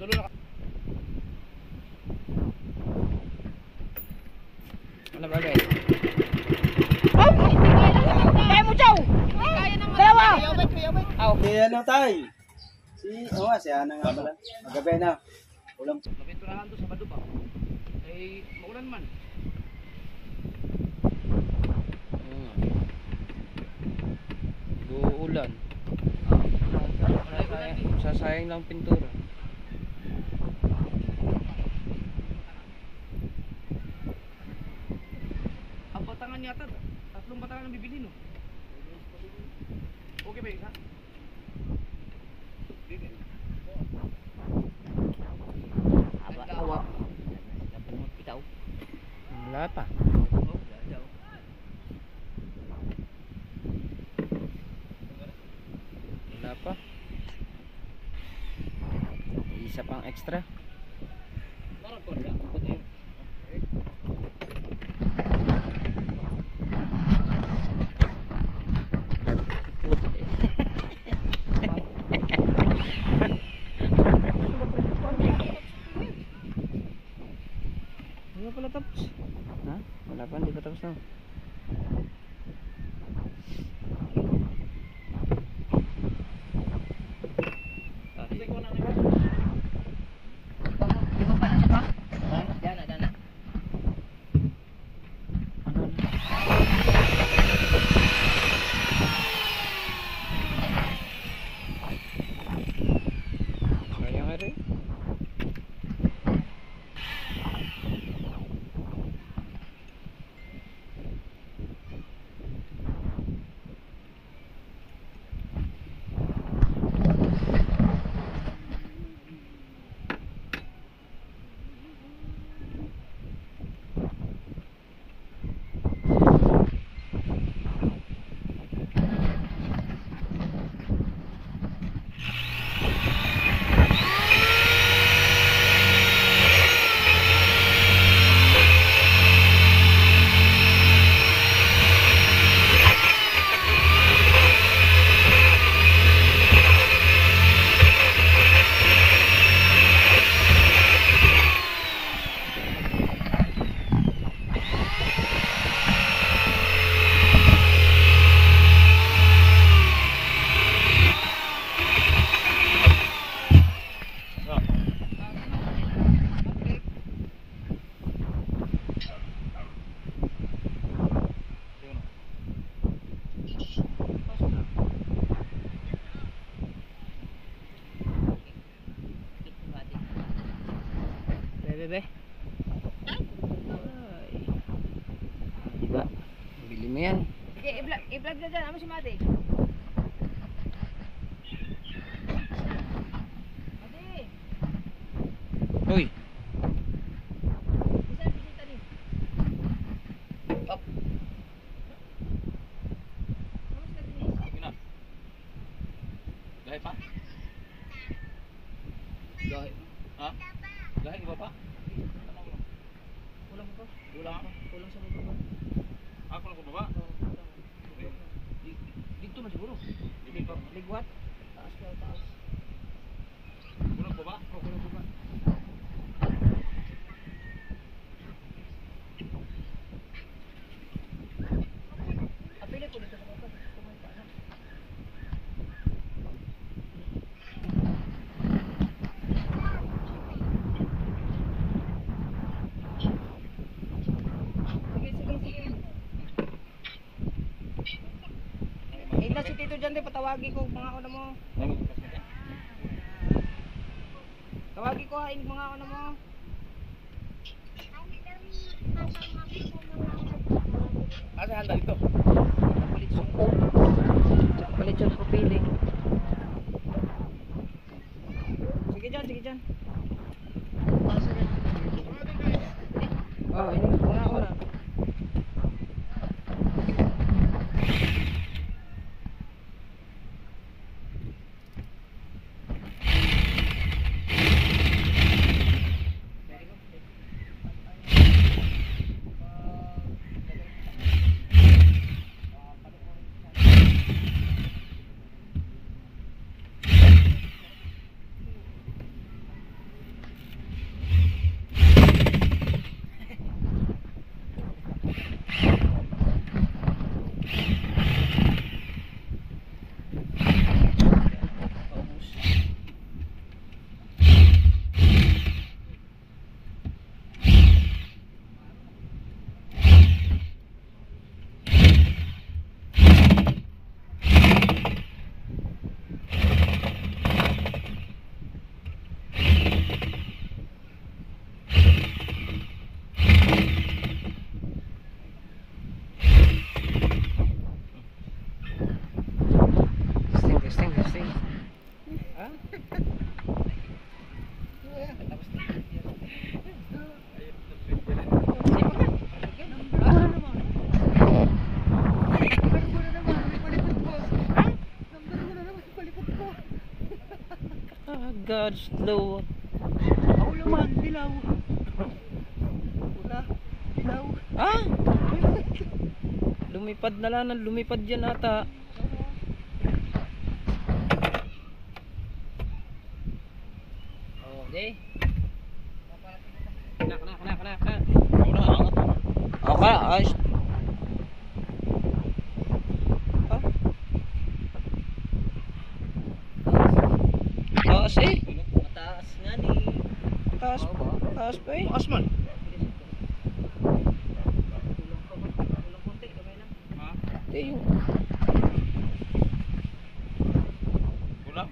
Tulo na. Ano ba guys? Kaya mo, Chow! Kaya naman. Dalawa! Aw. Ano tayo? Si Ana nga pala. Magabi na. Ulam. Mapinturahan to sa bado pa. Eh, maulan man. Uulan. Sasayang lang pintura. Ang batangan yata, tatlong batangan ang bibili no. Okay ba isa? Awa. Napamot bitaw. Wala pa. Wala pa. Isa pang extra. Wala pala tapos. Ha? Wala pa, hindi pa tapos na. Sayang nga rin. Bebe. Diba? Bili mo yan. Sige, i-vlog na dyan. Ano si Mate? Mate! Uy. Bisa bisita ni. Up. Kamusta din? Sige na. Gahe pa? Gahe. Ha? Gahe ba pa? Kulang ko. Kulang? Kulang sa baba. Ako lang ko baba? Dito man siguro. Ligwat. Taas ka, taas. Kulang baba? O, kulang baba. Apili ko dito sa baba. Kumanta na. Ina si Tito dyan din, patawagi ko mga ano mo. Tawagi ko hain mga ano mo. Asa handa dito? Palit siya sa pili. Sige dyan, sige dyan. Oh, ini mga una. Tapos na. Ah, God, slow. Ako naman, dilaw. Wala. Dilaw. Ah? Lumipad na lang, lumipad yan ata. Okay. Kena. Okay, ayos. Ah? Taas eh. Mataas nga ni. Taas, taas pa eh. Taas man. Hindi yung... Kulang.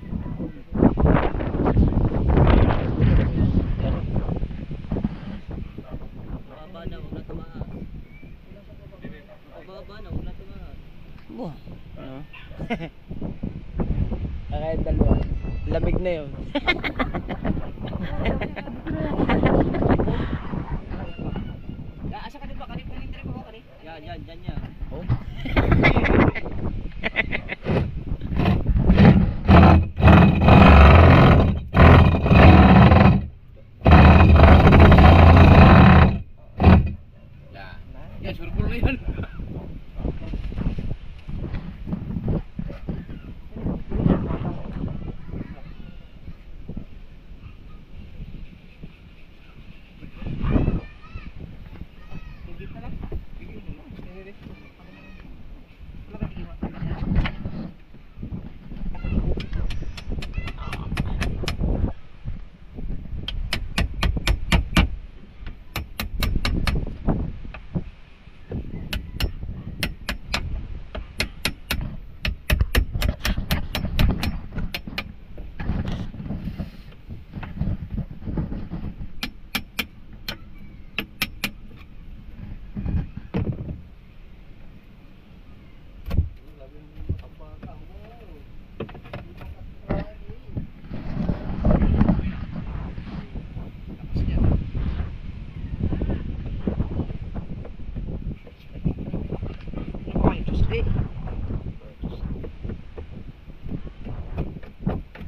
Baba na, huwag na tumaas. Baba na, huwag na tumaas. Buah. Ano? Kahit dalawa. Lamig na yun. Asa ka din ba? Kanip ko kanip. Yan. Oh. Yan, surpul na yan.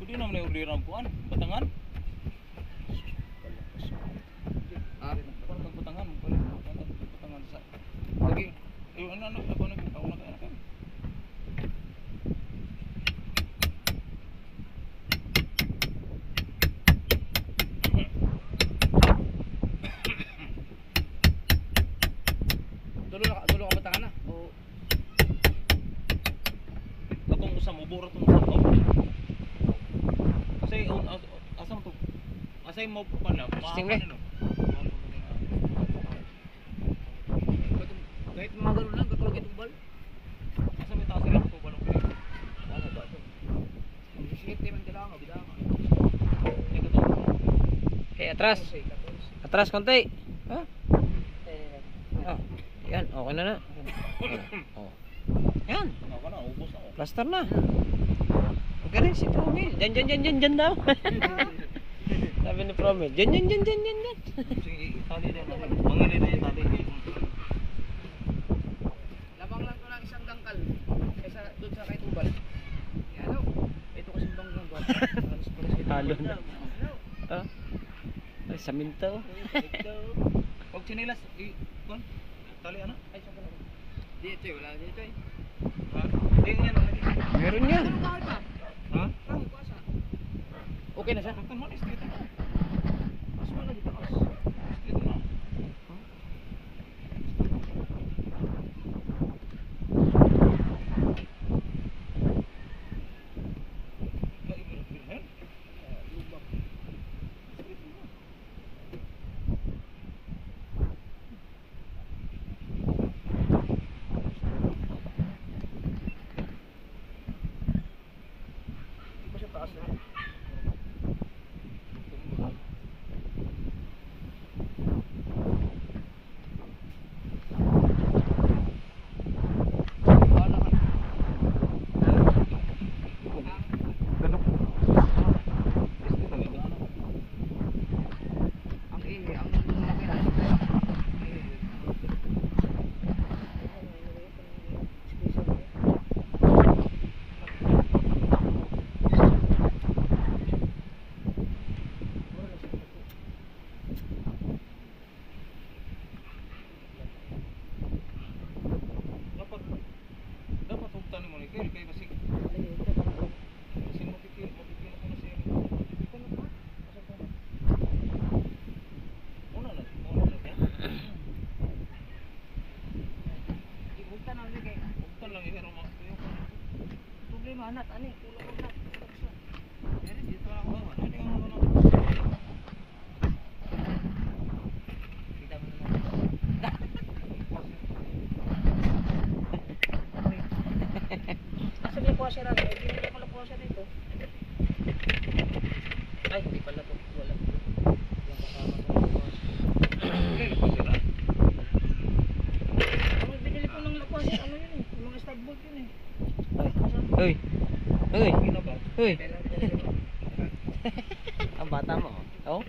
Pwede naman na ulirang kuan, batangan. Kuan kag batangan, batangan sa. Lagi, ano ako nag. Dulo ka batangan na. O Katong usa mo buro tong sa to. Kasi asa mo to? Asay mo pa na. Stingray. kahit mga ganun lang, katulog itong bal. Asa may taas lang to balong kini. Ano ba ito? Ang sisingit naman kailangan, bilang. Ito to. Eh, atras. Atras konti. Ha? Ah, yan, okay na na. Oh. Yan, Ako na ubos ako. plaster na. Okay rin si Promil. Diyan daw. Sabi ni Promil. Diyan. Sige, itali din. Mangili na itali. Lamang lang ko lang isang dangkal. Kaysa doon sa kay Tubal. Yan o. Ito kasi banggang buwan. Halo na. Ah. Ay, saminto. Pag sinilas, kuan. Tali ano? Ay, saan ka lang? Dito eh, wala dito eh. Ha? Yan. Meron yan. Ano kahit pa? Ha? Kahit pa sa. Okay na siya? Kaktan mo, straight na. Mas wala dito kas. Straight na. Hindi pa siya taas na. Bahala ka. sira. Hindi nila pala po siya dito. Ay, hindi pala to. Wala. Ang binili po ng lakuan, ano yun eh. Yung mga stabbolt yun eh. Uy. Uy. Uy. Pero, Ang bata mo. Oh.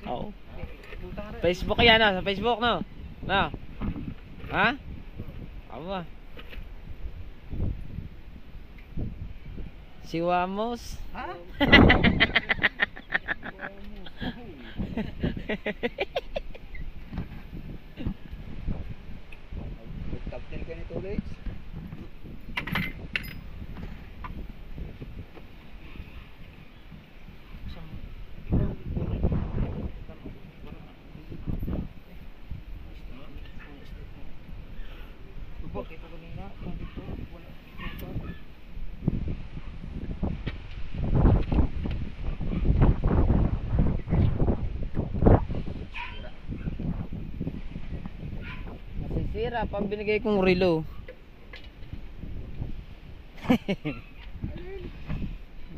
Oo. buta ka rin. Facebook yan na, sa Facebook no. Na. Ha? Aba. Si Wamos. Ha? Captain ka nito, Lex. Bakit ito kanina? Bakit ito? Wala. Nasisira pang binigay kong relo.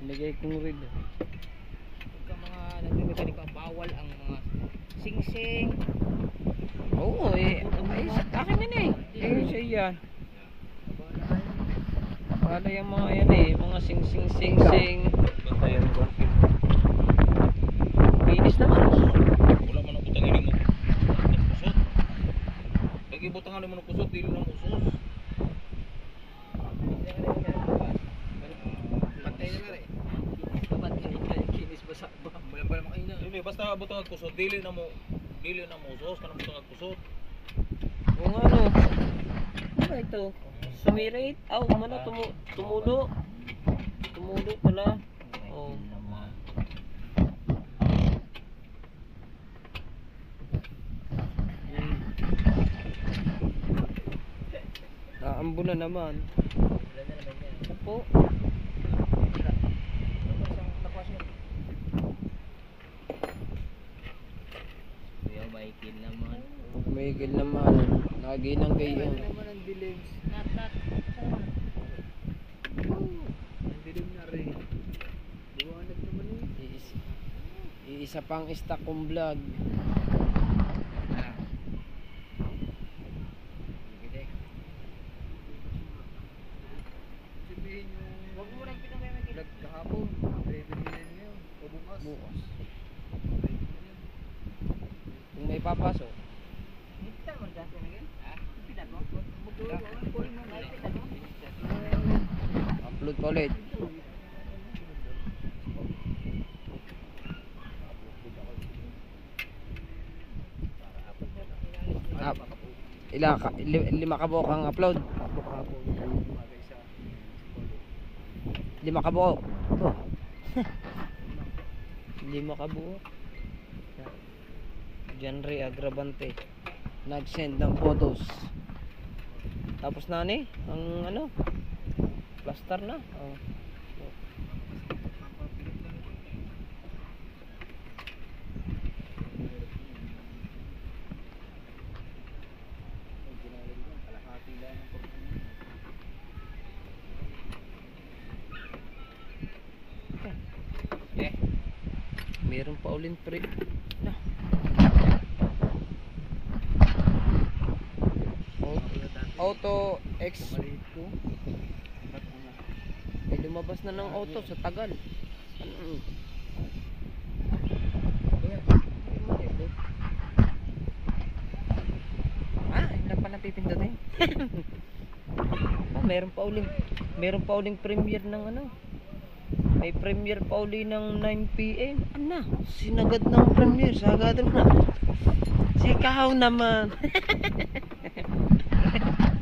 Binigay kong relo. Pagka mga nagmemekaniko, bawal ang mga sing-sing. Oo eh. Ay, sa akin yun eh. Eh, siya yan. Wala yung mga yan eh. Mga sing-sing-sing-sing. Bantayan ko. Binis naman. Wala man ang butang ini mo. Kusot. Lagi butang mo ng kusot, dili lang usos. Pantay na rin. Pantay na kinis ba sa ba? Balang-balang makaina. Dili basta butang ang kusot, dili na mo usos kanang butang ang kusot. Kung ano. Ano ito? Sumirit. Aw, ano tumulo. Tumulo pala. Oh. Naambo na naman. Opo. Kuya, Michael naman. Miguel naman. Naginang gayon. naman ang dilim. Nat. Ang dilim na rin. Liwanag naman eh. Iisa pang stock kong vlog. Sabihin yung Huwag mo lang pinamay Michael. vlog kahapon. Ready na yun ngayon. O bukas. Bukas. Kung may papasok. Kita mo dati Michael? Ha? Pinan mo? Call mo na pinan mo. Upload ko ulit. Lima ka buok ang upload. Kahapon. Umaga isa. 5 ka buok. 5 ka buok. Janry Agravante nag-send ng photos. Tapos na ni ang ano? Plaster na. Oh. Kalahati lang ang pagkakas. Meron pa ulit pre. Na. Auto X. Maliit ko. Ba't mo na? May lumabas na ng auto sa tagal. Ano? Hindi na pala pipindutin. Meron pa uling premiere ng ano. May premiere pa uli ng 9 PM. Ano? Sinagad ng premiere. Sagad na. Sikaw naman.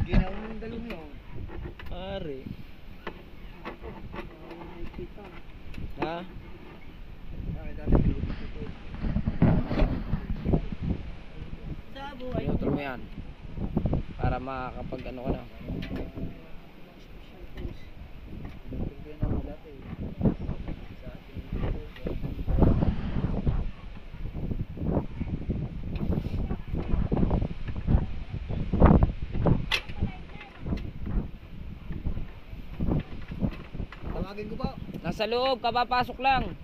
Ginawa mo yung dalong yun. Pare. Ha? Bakit dati pinutin ko ito? Sa buhay. Neutral mo yan. Para makakapag ano ka na. Pinutin ko yan dati. Sa ating Tawagin ko po. Nasa loob, kapapasok lang.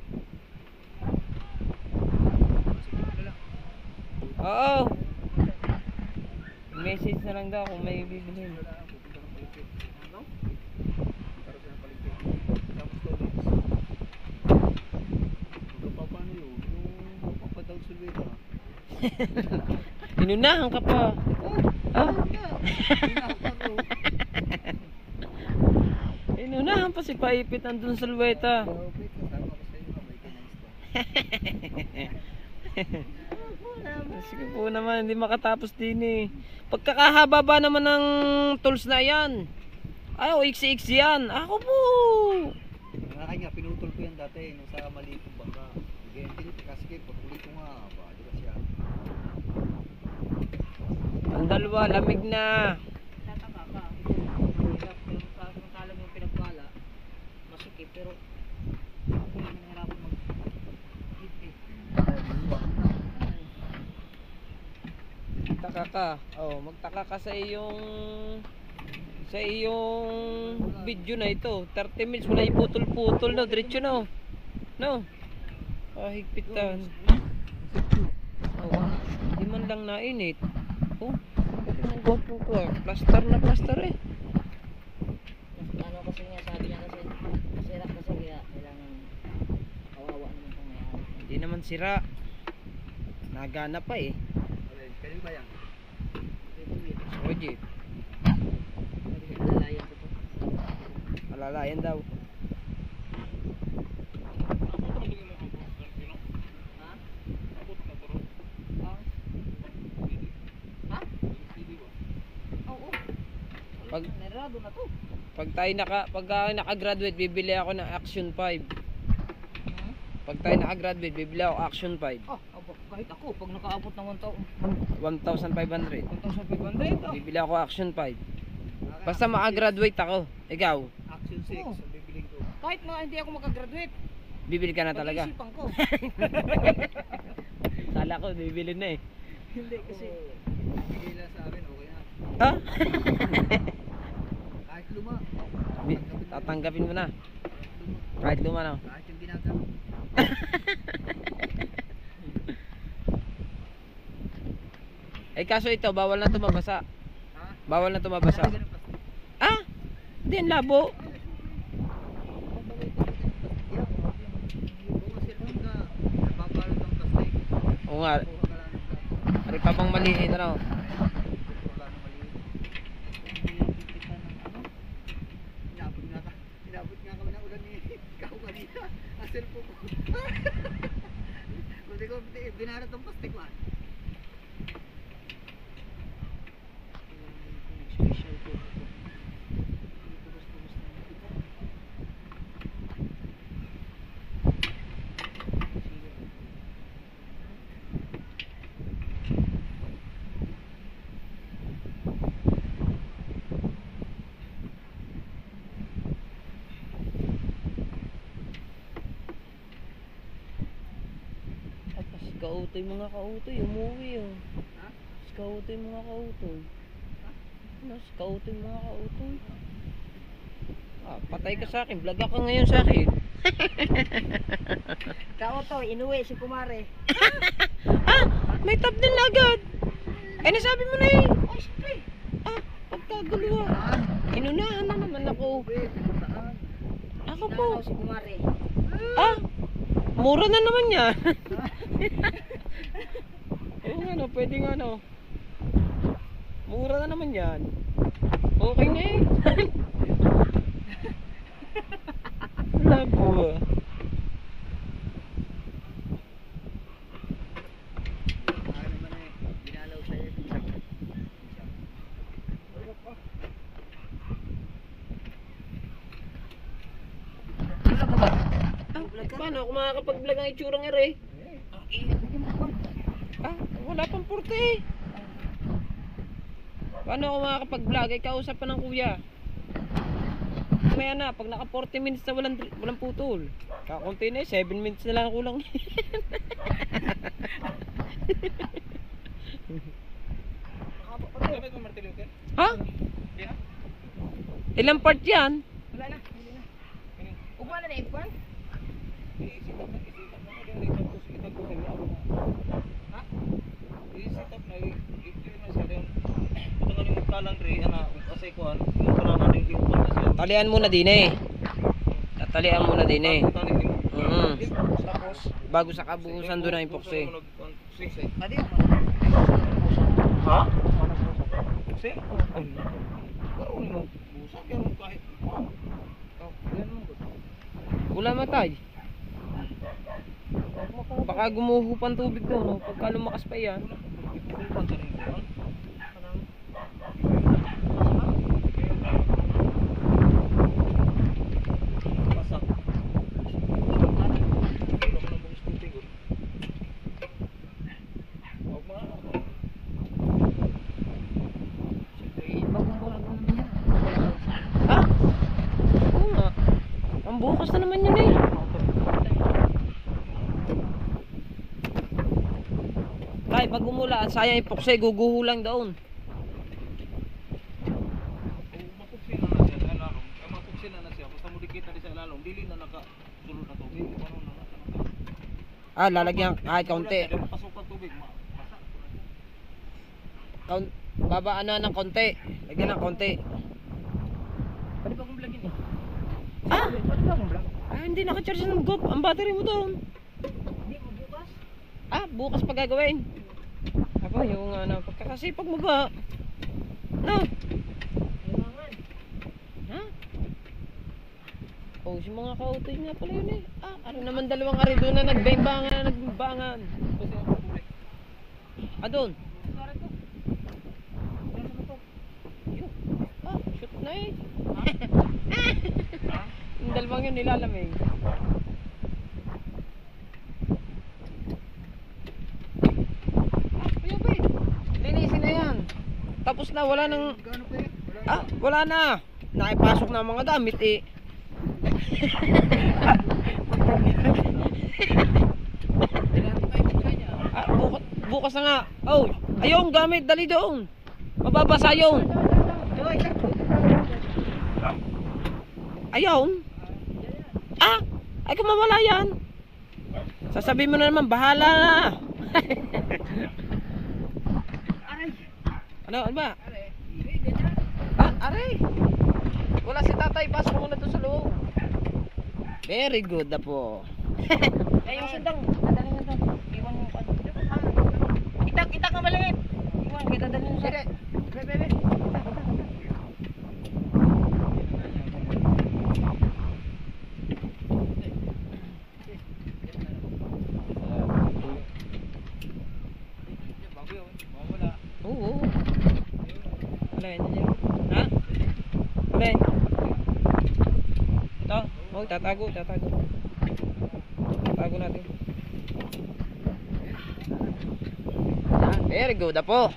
Oo. Message na lang daw kung may bibilhin. Ano? Para sa paligid. Tapos tuloy. Paano yun? Yung papadang sulweta. Inunahan ka pa. Ah? Inunahan pa si Paipit andun sa Luweta. Sige po naman, hindi makatapos din eh. Pagkakahaba ba naman ng tools na yan? Ay, o iksi-iksi yan. Ako po. Kanya, pinutol ko yan dati nung sa maliit kong bangka. Hindi, kasi patuloy ko nga. Di ba siya? Ang dalawa, lamig na. Tataka ka. Pero kung kala mo yung pinagpala, masikip. Pero ako lang nahirapan mag-hit eh. Magtaka ka. Oh, magtaka ka sa iyong video na ito. 30 minutes wala iputol-putol no, diretso no. No. Ah, higpitan. Oh, hindi man lang nainit. Oh, ang gwapo ko. Plaster na plaster eh. Ano kasi niya, sabi niya kasi, sira kasi kaya kailangan kawawa naman itong mayari. Hindi naman sira. Nagana pa eh. Kanil ba yan? Project. Lalayan ko to. Malalayan daw. Ha? Ha? Oo. Pag Nerado na to. pag naka-graduate, bibili ako ng Action 5. Pag tayo naka-graduate, bibili ako Action 5. Kahit ako, pag nakaabot ng 1,500. 1,500, Bibili ako Action 5. Basta maka-graduate ako. Ikaw, Action 6, Oo. ang bibiling ko. kahit hindi ako makagraduate, bibili ka na talaga. pag-iisipan ko. Kala ko, bibili na eh. Hindi kasi, Bigay lang sa akin, okay na. Ha? Kahit luma. Tatanggapin mo na. Kahit luma na. Kahit yung ginagawa. Eh kaso ito, bawal na ito mabasa. Ha? Bawal na ito mabasa. Ganun pa. Ah? Hindi, ang labo. Kung masirpin ka, nababalot ang plastic. Oo nga, Kuha ka lang ng plastic. ari pa bang maliit ano? Wala na maliit. Inabot nga kami ng ulan ni ikaw kanina. Ang cellphone ko. Hindi ko binarat ang plastic man. special ko. Hindi ko gusto na kita. Kautoy mga kautoy, umuwi oh. Ha? Kautoy mga kautoy. Kautoy mga kautoy. Ah, patay ka sa akin, vlog ka ngayon sa akin. Kao to, inuwi si Kumare. Ah, may tab din agad. Eh nasabi mo na eh. Ay, siyempre. Ah, pagkagulo ah. Inunahan na naman ako. Ako po. Sinanaw si Kumare. Ah, mura na naman yan. Oo nga no, pwede nga no. Mura na naman yan. Okay na eh. Wala po ah. Ano naman eh, binalaw siya eh. Paano ako makakapag-vlog ang itsurang ere? Ah, wala pang porte eh. Paano ako makakapag-vlog? Ay kausap pa ng kuya. Maya na, pag naka 40 minutes na walang putol. Kakunti na eh, 7 minutes na lang kulang. Dapat mo martilyo ka? Ha? Ilang part yan? Wala na. Oh, na ipon? I-set up na diri tapos itagpo kay ako na. Ha? I-set up na i-clear na siya din. Butangan ni magkalang diri ana kasi kuan, yung kalangan din yung na siya. Talian muna din eh. Tatalian muna din eh. Tali ni mo. Tapos, Bago sa kabuhusan doon ang epoxy. Adi ako. Ha? Kasi, ay, karoon mo, busak yan mo kahit. Oh, yan mo. Wala matay. Baka gumuho pang tubig doon, no? Pagka lumakas pa yan. Kulpan ka rin yan. Pasak. Wala ko na bungis tubig. Huwag mo na. Bagong bulag naman yan. Ah! Oo nga. Ang bukas na naman yun eh. Tay, pag umulan, sayang epoxy, guguho lang doon. Mapuksin na siya sa ilalong. Mapuksin na siya. Basta mo dikit na siya sa ilalong. Dili na nakasulod na tubig. Ano na Ah, lalagyan kahit kaunti. Pasok ang tubig. Masak. Babaan na ng konti. Lagyan ng konti. Pwede ba kong vlogin eh? Ah! Pwede ba kong vlog? Ah, hindi nakacharge ng GoP. Ang battery mo doon. Hindi mo bukas. Ah, bukas pa gagawin. Ako, yung ano, pagkakasipag mo ba? No? Kailangan. Ha? Oh, si mga kautoy nga pala yun eh. Ah, ano naman dalawang ari doon na nagbangan. Ah, doon. Sorry ko. Ano mo to? Yun. Ah, shoot na eh. Yung dalawang yun nilalamig. Ah, kuya ba eh. Linisin na yan. Tapos na, wala nang... Gaano pa yan? Ah, wala na. Naipasok na ang mga gamit eh. Ah, bukas na nga. Oh, ayun, gamit, dali doon. Mababasa yun. Ayun. Ah, ay kung mawala yan. Sasabihin mo na naman, bahala na. Aray. Ano ba? Aray. Ganyan. Ah, aray. Wala si tatay, pasok mo na doon sa loob. Very good na po. Eh, yung sundang. Dadalhin mo doon. Iwan mo pa. Itak na maliit. Iwan, kita dadalhin mo sa... Bebe. Oo. Wala yan dyan. Ha? Wala yan. Ito. Oh, tatago. Tatago natin. Ah, very good apo.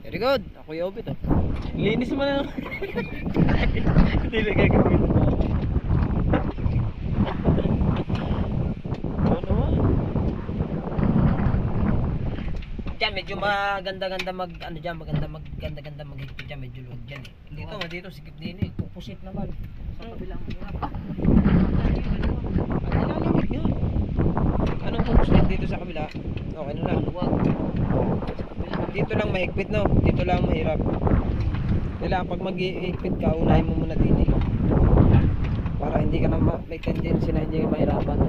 Very good. Ako yung obit oh. Linis mo na. Hindi na gagawin. Ano mo? Diyan medyo maganda-ganda maganda maghigpit diyan, medyo luwag diyan eh. Dito sikip din eh. Pupusit naman. Sa kabilang hirap. Ang lalamig yun. Anong pupusit dito sa kabila? Okay na lang. Dito lang mahigpit no. Dito lang mahirap. Kailangan pag mag-ihigpit ka, unahin mo muna din eh. Para hindi ka na may tendency na hindi ka mahirapan.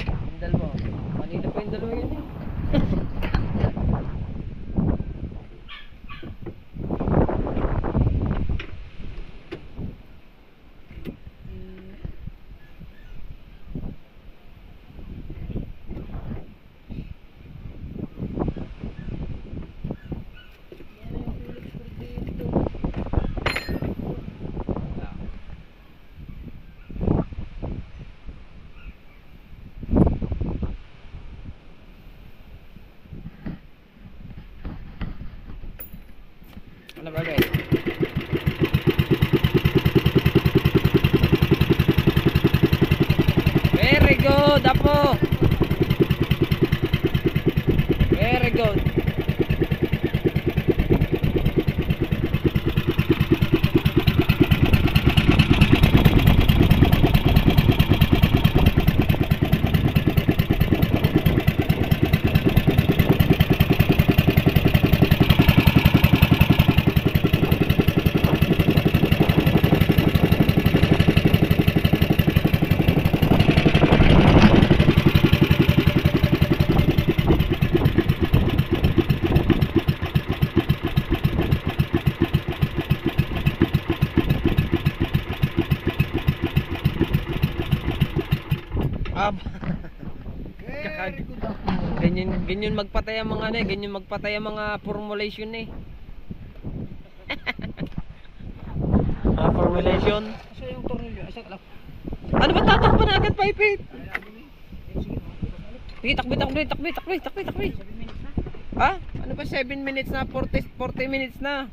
Yung dalawa. Kanina pa yung dalawa yun eh. good, Apo. Very good. Ganyan magpatay ang mga ganyan magpatay ang mga formulation formulation. Asa yung tornilyo? Asa ka lang? Ano ba tatakpan na agad, Paipit? Sige, takbi. Ha? Ano ba 7 minutes na? 40 minutes na.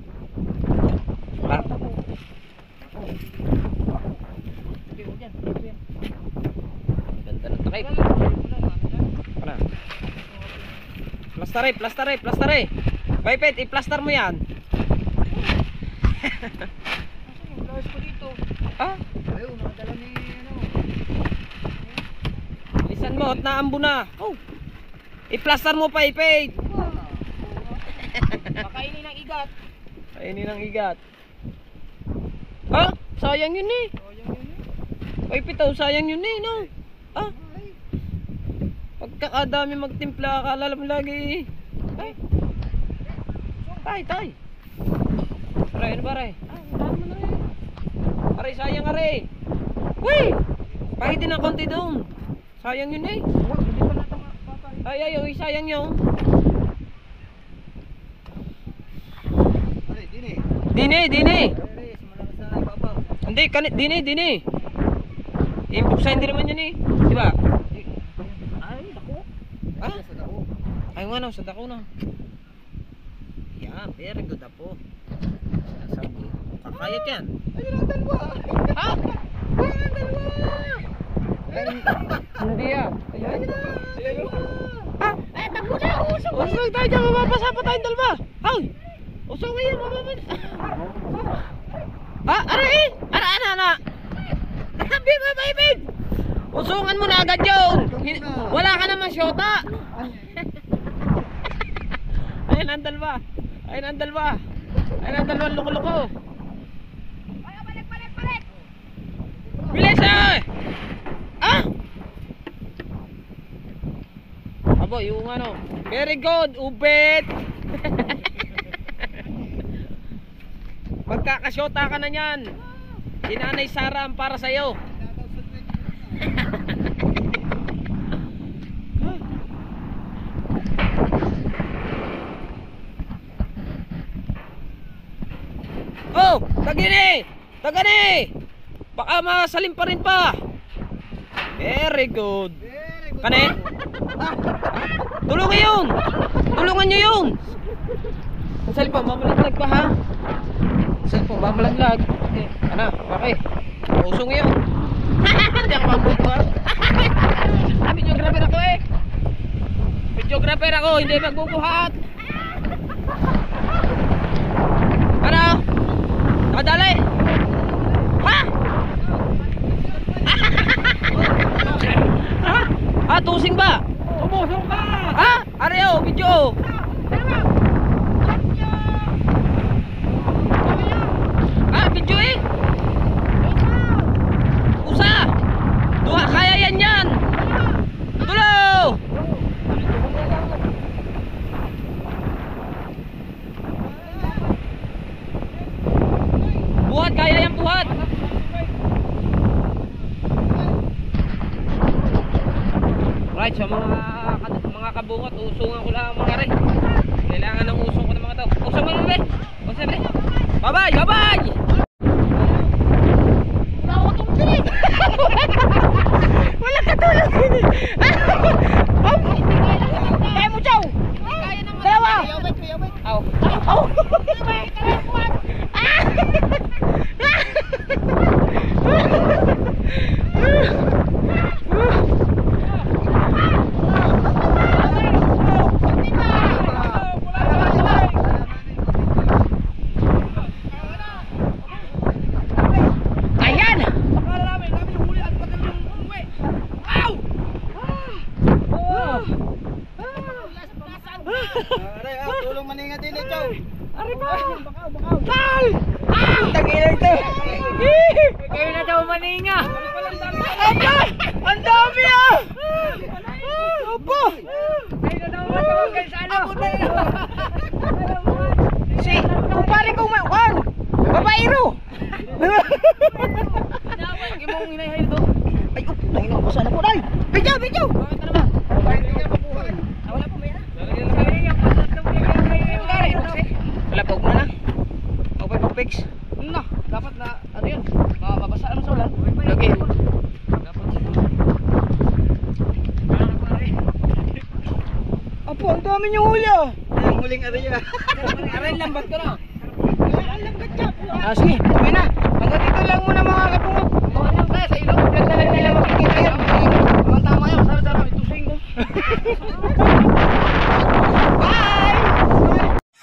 Ganda ng takip. Ano? Plastare. Paipit, i-plaster mo yan. Flowers ko dito. Ah? Ayaw, nakadala ni ano. Lisan mo at naambo na. Oh. I-plaster mo, Paipit. Makainin ng igat. Kainin ng igat. Ah, sayang yun eh. Paipit, sayang yun eh, no? Ah? Pagkakadami magtimpla, akala mo lagi. Tay. Aray, ano ba, Aray? Wala naman, Aray. Aray, sayang, Aray. Uy! Pahitin ng konti doon. Sayang yun eh. Hindi pa natin mapapay. Ay, sayang yun. Ay, dini. Dini. Ay, simulan sa ibabaw. Hindi, dini. Impuksahin din naman yun eh. Diba? Ay, dako. Ah? Sa dao. Ayaw nga na, sa dako na. Yan, very good, Apo. Sabi, kakayat yan. Ayun ang dalawa. Ha? Hindi ah. Ayun na. Ha? Ay, takbo na. Usog tayo dyan, mababasa pa tayong dalawa. Ay! Usog ngayon, mababasa. Ha? Aray! Ana! Sabi mo, baby! Usungan mo na agad yun! Wala ka naman syota! Ayun ang dalawa! Loko-loko! Balik! Bilis eh! Ah! Abo, yung ano. Very good, ubet! Magkakasyota ka na yan. Si Nanay Sara ang para sa'yo. Oh, tagani! Baka masalim pa rin pa. Very good. Kane? Tulungan nyo yun. Ang cellphone, mamalaglag pa ha? Cellphone, mamalaglag. Ano, bakit? Uso ngayon. Hindi ako magbubuhat. Videographer ako, hindi magbubuhat. Ano? Nadali? Ha? Ha? Tusing ba? Umusong ka! Ha? Areo, video. Video eh. Usa. Duha kaya yan. Tulo. Buhat kaya yan, buhat. Right, sa mga kabungot, usungan ko lang mga rin. Kailangan ng usong ko ng mga to. Usong mo naman, be. Bye-bye! Wala katulog ini. Kaya mo, Chow! Dalawa! Aw. Kayo na daw maninga. Ang dami ah! Opo! Kayo na daw matawag sa ano. Si, kumpare kong mawan! Babaero! Pag imong hinahay ito. Ay, nangin ako sana po, Day! Bidyo! Bakit na naman? Wala po ba yan? Wala pa, na. Ako pa pag-fix. No, dapat na, ano yun? Mabasa naman sa ulan. Lagi. Apo, ang dami niyong huli ah! Yung huling area. Aray, lambat ka na. Ah, sige, okay na. Hanggang dito lang muna mga kapungok. Bawal lang tayo sa ilong. Ganda lang nila makikita yan. Tama yun, sarap-sarap. Itusing ko.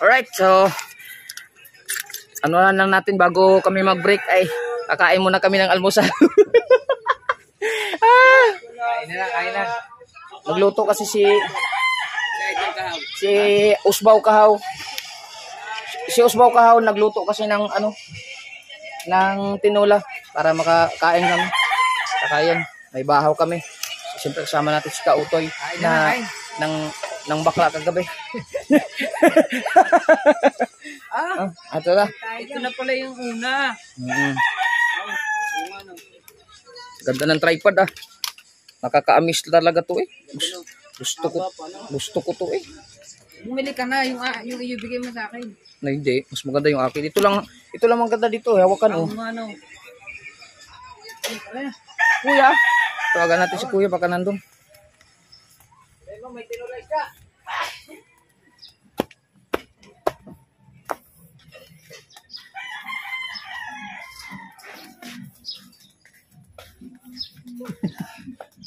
Alright, so ano lang natin bago kami mag-break ay kakain muna kami ng almusal. Kain na. Nagluto kasi si Usbaw Kahaw. Si Usbaw Kahaw nagluto kasi ng ano ng tinola para makakain kami. Saka yun, may bahaw kami. Siyempre kasama natin si Kautoy na ng bakla kagabi. Ato na. Ito na pala yung una. Ganda ng tripod ah. Nakaka-amiss talaga to eh. Gusto ko to eh. Bumili ka na yung ibigay mo sa akin. Na hindi, mas maganda yung akin. Ito lang maganda dito, hawakan oh. Ano? Kuya, tawagan natin si Kuya baka nandun. May tinulay ka.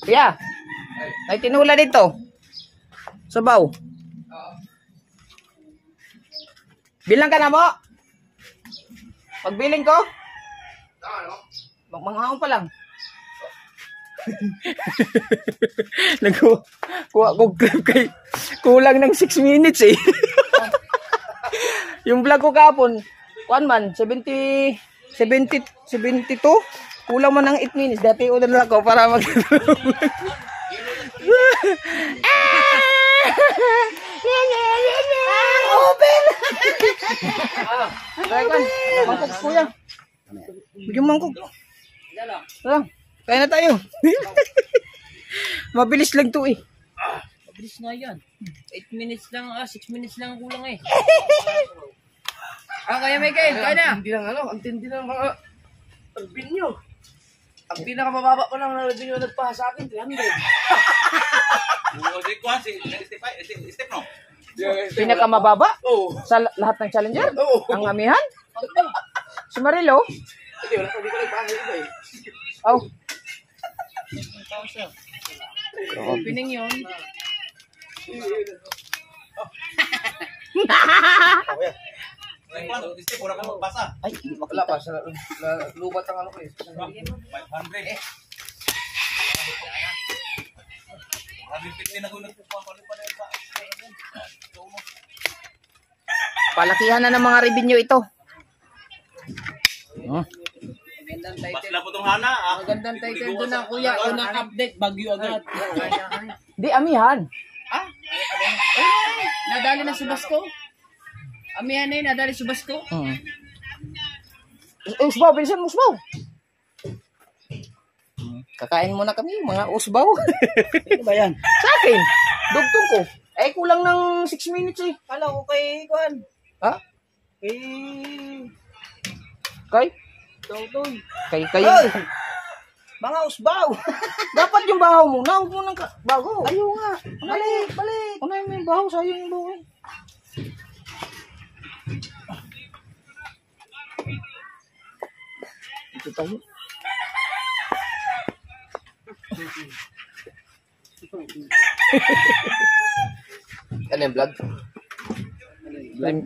Kuya, may tinula dito. Sabaw. Bilang ka na mo? Pagbiling ko? Manghaon pa lang. Kuha ko grab kay kulang ng 6 minutes eh. Yung vlog ko kahapon, 1 man, 72, kulang man ng 8 minutes. Dati ulan lang ako para mag... Open! Mangkok kuya. Bigyan mangkok. Lang. Kaya na tayo. Mabilis lang to eh. Mabilis nga yan. 8 minutes lang, 6 minutes lang ang kulang eh. Kaya Miguel, kaya na. Ang tindi ng mga binyo. Ang pinakamababa pa lang na binyo nagpaha sa akin, 300. Step no? Pinakamababa Oo. sa lahat ng challenger? Oo. Ang amihan? Si Marilo? Hindi, wala pa, di ko nagpaha iba eh. Oh. Opening yun. Step, wala kang magbasa. Ay, hindi Wala makita. pa, sa lubat ang ano ko eh. 500. 150 na gulat po pa pa pa. Palakihan na ng mga revenue ito. Magandang Bas title. na po tong hana. Magandang title doon na kuya. Unang update, bagyo agad. Di amihan. Nadali na sa Basco? Amihan na yun, nadali sa Basco? Usbaw, bilisan mo usbaw. Kakain muna kami, mga usbaw. Ano ba yan? Sa akin, dugtong ko. Eh, kulang ng 6 minutes eh. Kala ko kay Juan. Ha? Eh, Kay? Tawtoy. Kayo. Ay! Mga usbaw! Dapat yung bahaw mo. Huwag mo nang bago. Ayaw nga. Balik. Unahin mo yung bahaw, sayang yung bahaw. Ito tayo. Ano yung vlog?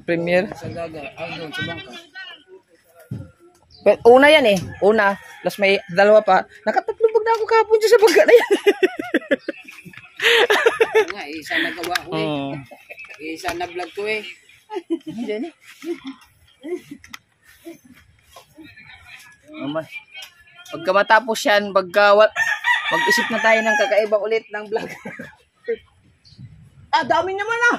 Premiere? Sa gaga, doon sa bangka. Una yan eh. Una. Plus may dalawa pa. Nakatatlong bag na ako kahapon dyan sa bangka na yan. Nga, isa nagawa ko eh. Isa na vlog ko eh. Hindi eh. Naman. Pagka matapos yan, mag-isip na tayo ng kakaiba ulit ng vlog. Dami naman ah!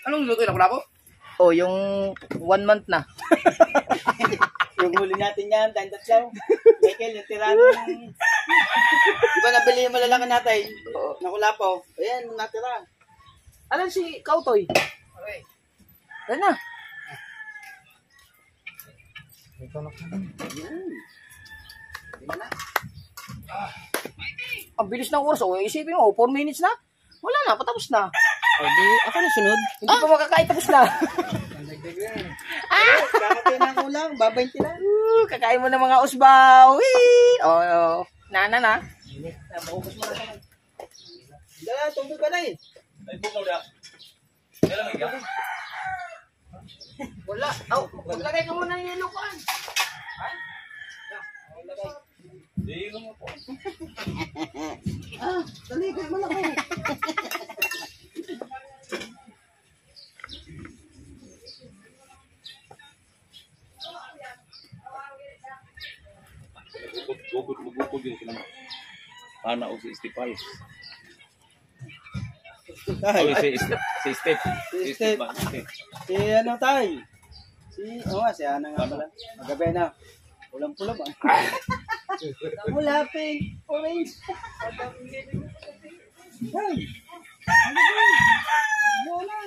Anong luto na ko? Oh, yung 1 month na. Yung huli natin yan, dahil tatlaw. Michael, yung tirano ng... Di ba nabili yung malalaki natin? Nakulapaw. Ayan, natira. Alam si Kautoy? Ayan na. Ang bilis ng oras. Isipin mo, 4 minutes na. Wala na, patapos na. Di, ako na sunod. Hindi pa makakain, tapos na. Kakatin ng ulang, babayin sila. Kakain mo ng mga usbaw. Na. Dala, tungkol ka na eh. Ay, bukaw na. Kailan may gawin? Wala. Maglagay ka muna ng ilukan. Di, mo po. Taligay mo lang. Gugod yung kinang pana o si Estipal. Ay, Si Step. Si Step. ba? Step. si ano tay? Si Ana nga pala. Magabi na. Pulang-pula ba? Wala, pink. Orange. Hey! Wala!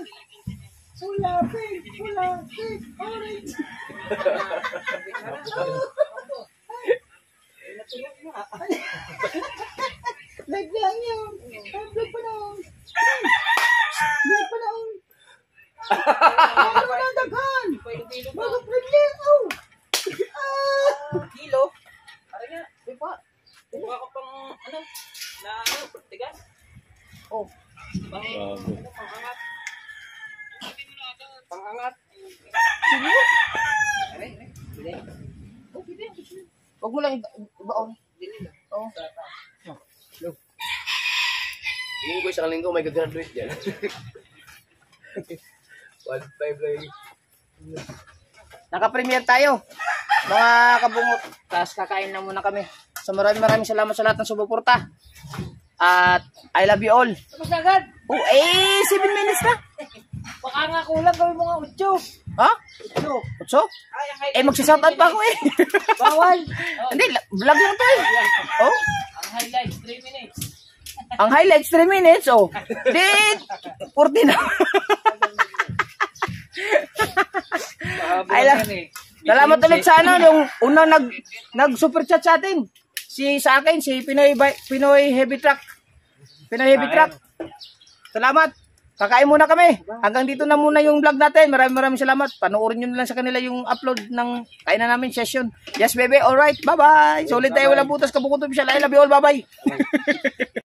Wala, pink! Wala, pink! Orange! Naglang yun! Naglang pa noon! Naglang pa noon! Ano na daghan? Bago premiere! Oh! Kilo. Parang nga. Di pa. Mukha ka pang, tigas. Oh. Pangangat. Pangangat. Sige. Huwag mo lang ibaon. Oo. Tingin ko isang linggo may gagraduate dyan. 1.5 lang. Naka-premiere tayo. Mga kabungot. Tapos kakain na muna kami. So maraming salamat sa lahat ng sumuporta. At I love you all. Tapos agad. 7 minutes na. Baka nga kulang kami mga 8. Ha? 8? Magsisoutout pa ako eh. Bawal. Hindi, vlog lang to eh. Oh? Ang highlights 3 minutes. Oh. Di, 40 na. Salamat ulit sa yung unang nag-super chat sa atin. Sa akin, si Pinoy Heavy Truck. Pinoy Heavy Truck. Salamat. Kakain muna kami. Hanggang dito na muna yung vlog natin. Maraming salamat. Panoorin nyo na lang sa kanila yung upload ng kainan namin session. Yes, baby. Alright. Bye-bye. Solid tayo. Walang butas. Kabukot official. I love you all. Bye-bye.